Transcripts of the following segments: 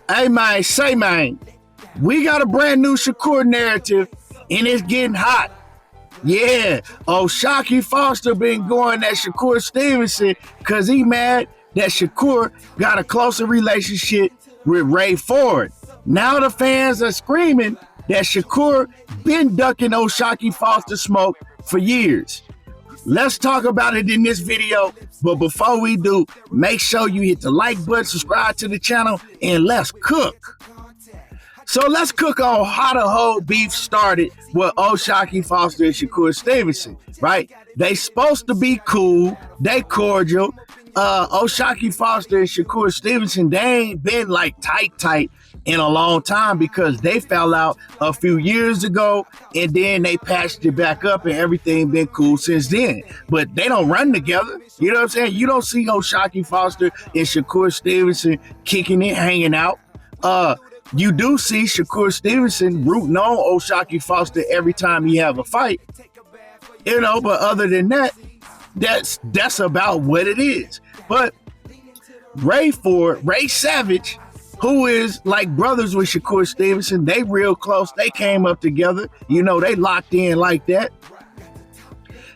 Hey man, say man, we got a brand new Shakur narrative and it's getting hot. Yeah, Shakur Foster been going at Shakur Stevenson because he mad that Shakur got a closer relationship with Ray Ford. Now the fans are screaming that Shakur been ducking Shakur Foster smoke for years. Let's talk about it in this video, but before we do, make sure you hit the like button, subscribe to the channel, and let's cook. So let's cook on how the whole beef started with Shakur Foster and Shakur Stevenson, right? They supposed to be cool, they cordial. Shakur Foster and Shakur Stevenson, they ain't been like tight in a long time because they fell out a few years ago and then they patched it back up and everything been cool since then. But they don't run together. You know what I'm saying? You don't see Shakur Foster and Shakur Stevenson kicking it, hanging out. You do see Shakur Stevenson rooting on Shakur Foster every time he have a fight. You know, but other than that, that's about what it is. But Ray Savage, who is like brothers with Shakur Stevenson, they real close. They came up together. You know, they locked in like that.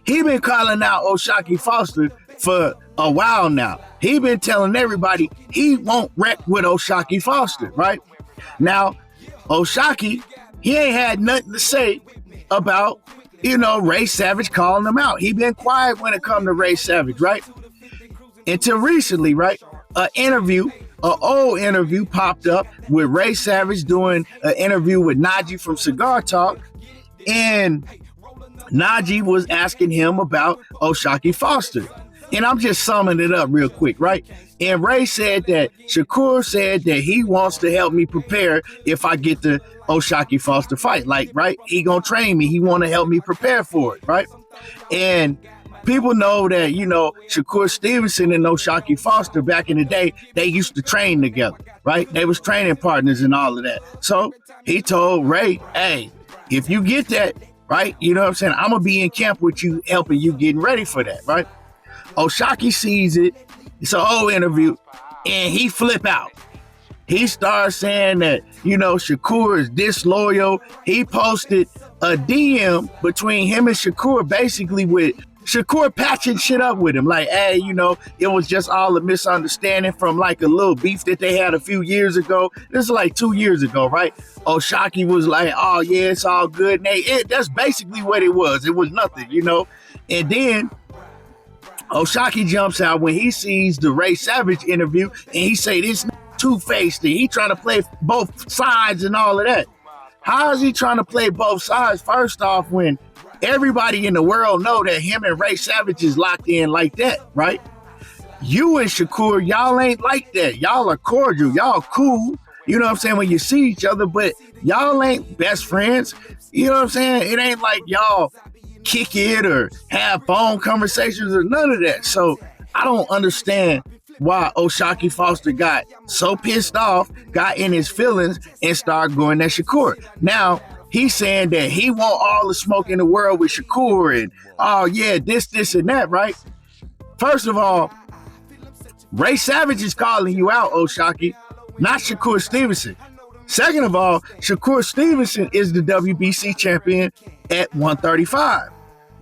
He been calling out Shakur Foster for a while now. He been telling everybody he won't wreck with Shakur Foster, right? Now, Shakur, he ain't had nothing to say about, Ray Savage calling him out. He been quiet when it come to Ray Savage, right? Until recently, right? An old interview popped up with Ray Savage doing an interview with Najee from Cigar Talk, and Najee was asking him about Shakur Foster. And I'm just summing it up real quick, right? And Ray said that Shakur said that he wants to help me prepare if I get the Shakur Foster fight. Like, right? He gonna train me. He want to help me prepare for it, right? And people know that, Shakur Stevenson and Shakur Foster back in the day, they used to train together, right? They was training partners and all of that. So he told Ray, hey, if you get that, right, you know what I'm saying? I'm going to be in camp with you, helping you getting ready for that, right? Shakur sees it. It's an old interview, and he flip out. He starts saying that, Shakur is disloyal. He posted a DM between him and Shakur, basically with Shakur patching shit up with him. Like, hey, it was just all a misunderstanding from like a little beef that they had a few years ago. This is like 2 years ago, right? Shakur was like, oh yeah, it's all good. And that's basically what it was. It was nothing, And then Shakur jumps out when he sees the Ray Savage interview, and he say this two-faced thing. He trying to play both sides and all of that. How is he trying to play both sides? First off, when everybody in the world know that him and Ray Savage is locked in like that, right? You and Shakur, y'all ain't like that. Y'all are cordial. Y'all cool. You know what I'm saying? When you see each other, but y'all ain't best friends. You know what I'm saying? It ain't like y'all kick it or have phone conversations or none of that. So I don't understand why Shakur Foster got so pissed off, got in his feelings, and started going at Shakur. Now, he's saying that he want all the smoke in the world with Shakur and, oh yeah, this and that, right? First of all, Ray Savage is calling you out, Shakur, not Shakur Stevenson. Second of all, Shakur Stevenson is the WBC champion at 135.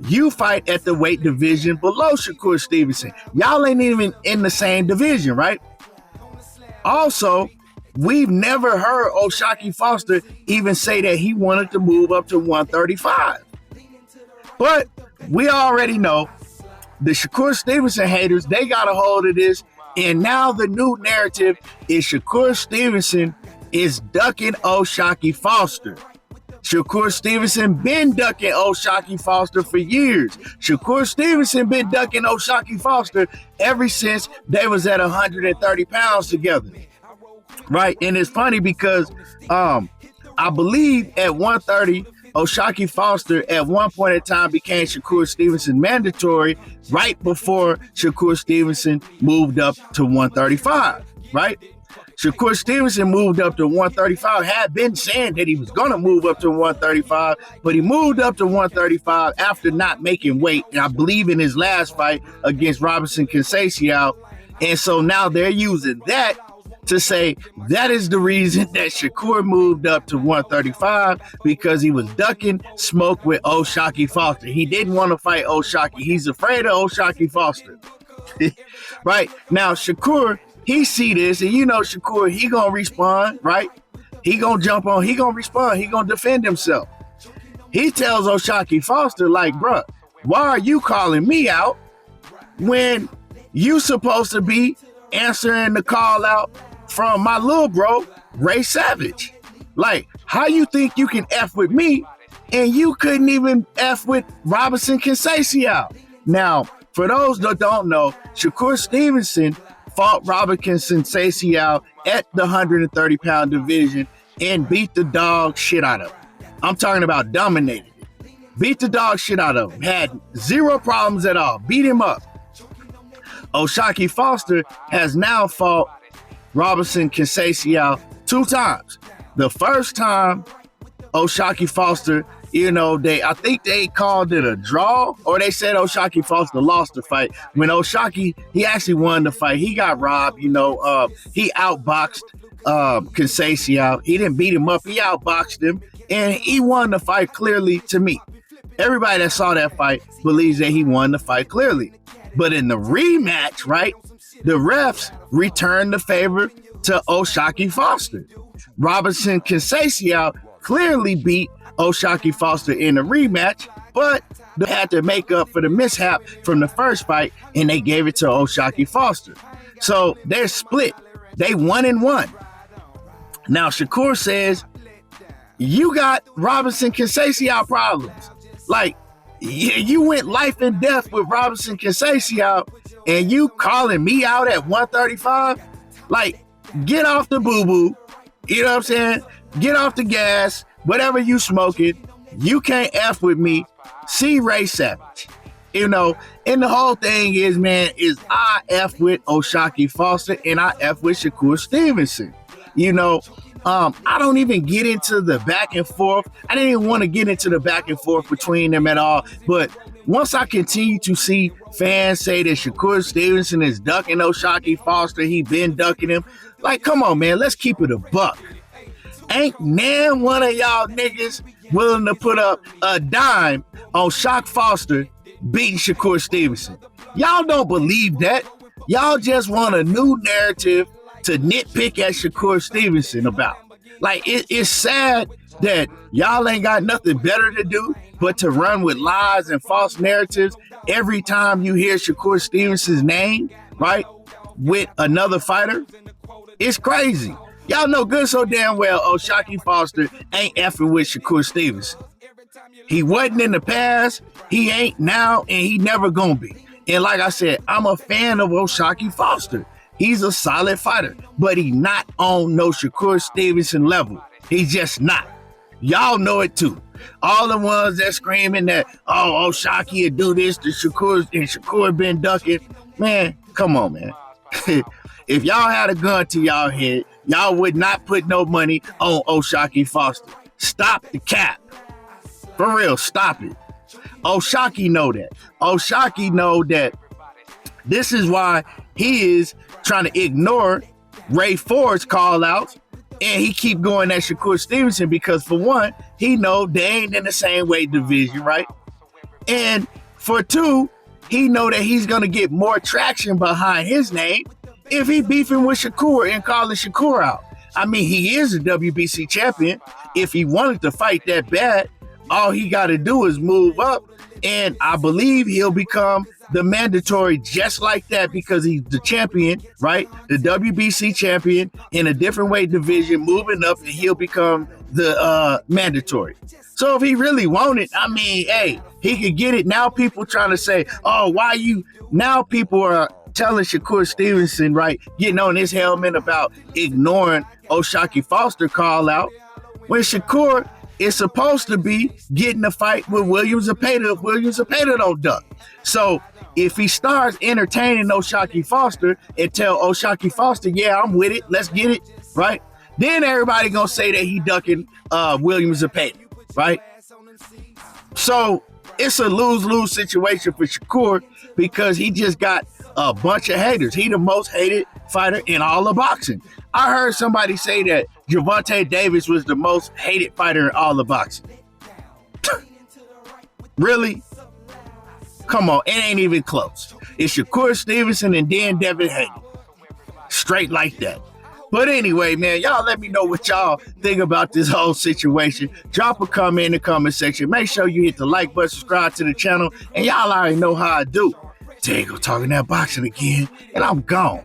You fight at the weight division below Shakur Stevenson. Y'all ain't even in the same division, right? Also, we've never heard Shakur Foster even say that he wanted to move up to 135. But we already know the Shakur Stevenson haters, they got a hold of this, and now the new narrative is Shakur Stevenson is ducking Shakur Foster. Shakur Stevenson been ducking Shakur Foster for years. Shakur Stevenson been ducking Shakur Foster ever since they was at 130 pounds together. Right? And it's funny because I believe at 130, Shakur Foster at one point in time became Shakur Stevenson mandatory right before Shakur Stevenson moved up to 135, right? Shakur Stevenson moved up to 135, had been saying that he was going to move up to 135, but he moved up to 135 after not making weight, and I believe in his last fight against Robinson Conceição. And so now they're using that to say that is the reason that Shakur moved up to 135 because he was ducking smoke with O'Shaquie Foster. He didn't want to fight O'Shaquie. He's afraid of O'Shaquie Foster. Right? Now, Shakur, he see this, and Shakur, he gonna respond, right? He gonna jump on, he gonna respond, he gonna defend himself. He tells O'Shaquie Foster, like, bruh, why are you calling me out when you supposed to be answering the call out from my little bro, Ray Savage? Like, how you think you can F with me and you couldn't even F with Robinson Conceição? Now, for those that don't know, Shakur Stevenson fought Robinson Conceição at the 130-pound division and beat the dog shit out of him. I'm talking about dominated it. Beat the dog shit out of him. Had zero problems at all. Beat him up. O'Shaquie Foster has now fought Robinson Conceição 2 times. The first time, O'Shaquie Foster, I think they called it a draw, or they said O'Shaquie Foster lost the fight. When O'Shaquie, he actually won the fight. He got robbed, he outboxed Conceição. He didn't beat him up, he outboxed him, and he won the fight clearly to me. Everybody that saw that fight believes that he won the fight clearly. But in the rematch, right, the refs returned the favor to O'Shaquie Foster. Robinson Conceição clearly beat O'Shaquie Foster in the rematch, but they had to make up for the mishap from the first fight, and they gave it to O'Shaquie Foster. So they're split. They 1-1. Now, Shakur says, you got Robinson Conceição problems. Like, you went life and death with Robinson Conceição, and you calling me out at 135? Like, get off the boo-boo. You know what I'm saying? Get off the gas. Whatever you smoking, you can't F with me. See Ray Savage. And the whole thing is, man, is I F with O'Shaquie Foster and I F with Shakur Stevenson. I don't even get into the back and forth. I didn't even want to get into the back and forth between them at all. But once I continue to see fans say that Shakur Stevenson is ducking O'Shaquie Foster, he been ducking him. Like, come on, man, let's keep it a buck. Ain't nan one of y'all niggas willing to put up a dime on Shaq Foster beating Shakur Stevenson. Y'all don't believe that. Y'all just want a new narrative to nitpick at Shakur Stevenson about. Like, it's sad that y'all ain't got nothing better to do but to run with lies and false narratives every time you hear Shakur Stevenson's name, right, with another fighter. It's crazy. Y'all know good so damn well O'Shaquie Foster ain't effing with Shakur Stevenson. He wasn't in the past, he ain't now, and he never gonna be. And like I said, I'm a fan of O'Shaquie Foster. He's a solid fighter, but he not on no Shakur Stevenson level. He's just not. Y'all know it too. All the ones that screaming that, O'Shaquie would do this to Shakur, and Shakur been ducking. Man, come on, man. If y'all had a gun to y'all head, y'all would not put no money on O'Shaquie Foster. Stop the cap. For real, stop it. O'Shaquie know that. O'Shaquie know that this is why he is trying to ignore Ray Ford's call outs, and he keep going at Shakur Stevenson because, for one, he know they ain't in the same weight division, right? And for two, he know that he's going to get more traction behind his name if he beefing with Shakur and calling Shakur out. I mean, he is a WBC champion. If he wanted to fight that bad, all he got to do is move up, and I believe he'll become the mandatory just like that because he's the champion, right? The WBC champion in a different weight division, moving up, and he'll become the mandatory. So if he really wanted, I mean, hey, he could get it. Now people trying to say, why you? Now people are telling Shakur Stevenson, right, getting on his helmet about ignoring O'Shaquie Foster call out, when Shakur is supposed to be getting a fight with Williams Zepeda if Williams Zepeda don't duck. So if he starts entertaining O'Shaquie Foster and tell O'Shaquie Foster, yeah, I'm with it, let's get it, right? Then everybody gonna say that he ducking Williams Zepeda, right? So it's a lose-lose situation for Shakur because he just got a bunch of haters. He the most hated fighter in all of boxing. I heard somebody say that Gervonta Davis was the most hated fighter in all of boxing. Really? Come on, it ain't even close. It's Shakur Stevenson and then Devin Haney. Straight like that. But anyway, man, y'all let me know what y'all think about this whole situation. Drop a comment in the comment section. Make sure you hit the like button, subscribe to the channel, and y'all already know how I do. Diego talking that boxing again, and I'm gone.